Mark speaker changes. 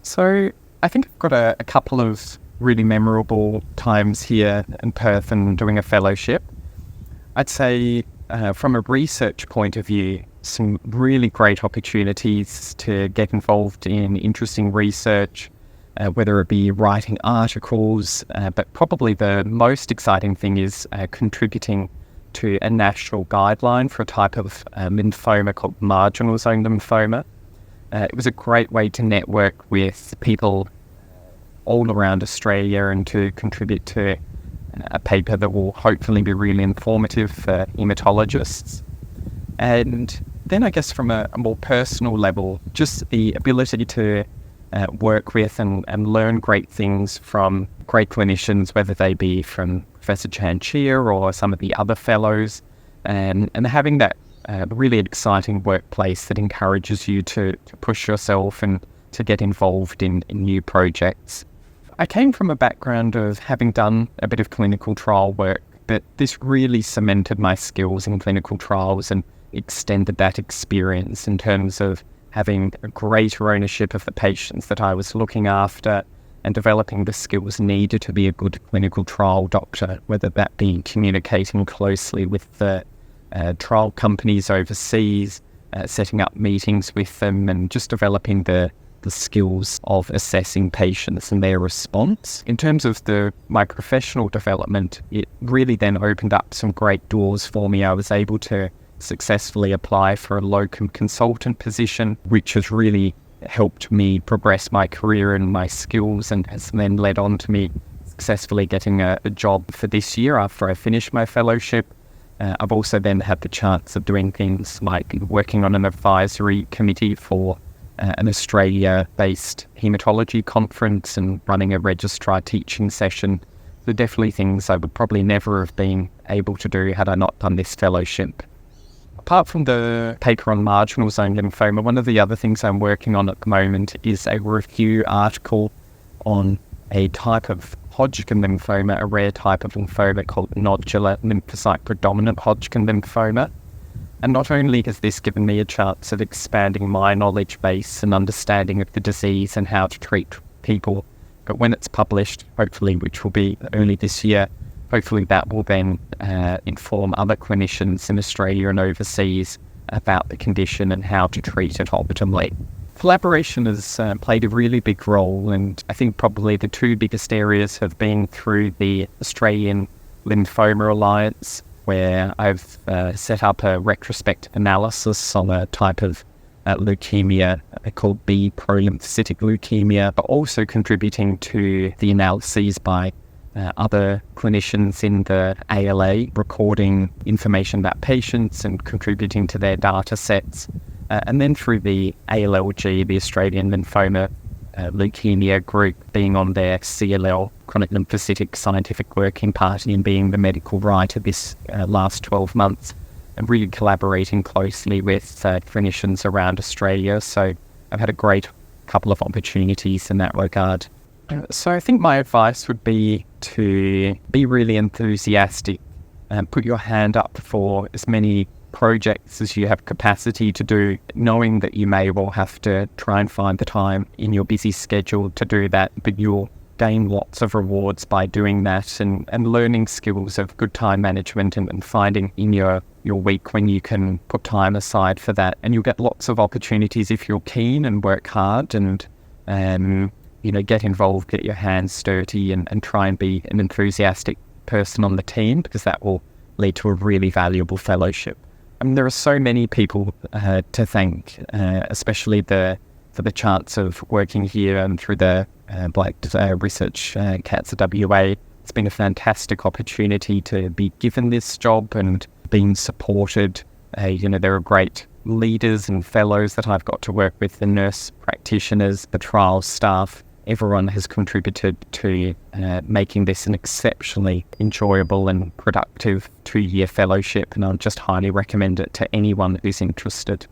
Speaker 1: So I think I've got a couple of really memorable times here in Perth and doing a fellowship. I'd say from a research point of view, some really great opportunities to get involved in interesting research, whether it be writing articles, but probably the most exciting thing is contributing to a national guideline for a type of lymphoma called marginal zone lymphoma. It was a great way to network with people all around Australia and to contribute to a paper that will hopefully be really informative for haematologists. And then I guess from a more personal level, just the ability to work with and learn great things from great clinicians, whether they be from Professor Chan Chia or some of the other fellows, and having that really exciting workplace that encourages you to push yourself and to get involved in new projects. I came from a background of having done a bit of clinical trial work, but this really cemented my skills in clinical trials and extended that experience in terms of having a greater ownership of the patients that I was looking after and developing the skills needed to be a good clinical trial doctor, whether that be communicating closely with the trial companies overseas, setting up meetings with them, and just developing the skills of assessing patients and their response. In terms of my professional development, it really then opened up some great doors for me. I was able to successfully apply for a locum consultant position, which has really helped me progress my career and my skills, and has then led on to me successfully getting a job for this year after I finished my fellowship. I've also then had the chance of doing things like working on an advisory committee for an Australia-based haematology conference and running a registrar teaching session. They're definitely things I would probably never have been able to do had I not done this fellowship. Apart from the paper on marginal zone lymphoma, one of the other things I'm working on at the moment is a review article on a type of Hodgkin lymphoma, a rare type of lymphoma called nodular lymphocyte predominant Hodgkin lymphoma. And not only has this given me a chance of expanding my knowledge base and understanding of the disease and how to treat people, but when it's published, hopefully, which will be early this year, hopefully that will then inform other clinicians in Australia and overseas about the condition and how to treat it optimally. Collaboration has played a really big role, and I think probably the two biggest areas have been through the Australian Lymphoma Alliance, where I've set up a retrospective analysis on a type of leukemia called B prolymphocytic leukemia, but also contributing to the analyses by other clinicians in the ALA, recording information about patients and contributing to their data sets. And then through the ALLG, the Australian Lymphoma Leukemia Group, being on their CLL, Chronic Lymphocytic Scientific Working Party, and being the medical writer this last 12 months, and really collaborating closely with clinicians around Australia. So I've had a great couple of opportunities in that regard. So I think my advice would be to be really enthusiastic and put your hand up for as many projects as you have capacity to do, knowing that you may well have to try and find the time in your busy schedule to do that, but you'll gain lots of rewards by doing that, and learning skills of good time management and finding in your week when you can put time aside for that. And you'll get lots of opportunities if you're keen and work hard and get involved, get your hands dirty, and try and be an enthusiastic person on the team, because that will lead to a really valuable fellowship. I mean, there are so many people to thank, especially for the chance of working here and through the Black Research Cancer WA. It's been a fantastic opportunity to be given this job and being supported. There are great leaders and fellows that I've got to work with, the nurse practitioners, the trial staff. Everyone has contributed to making this an exceptionally enjoyable and productive 2-year fellowship, and I'll just highly recommend it to anyone who's interested.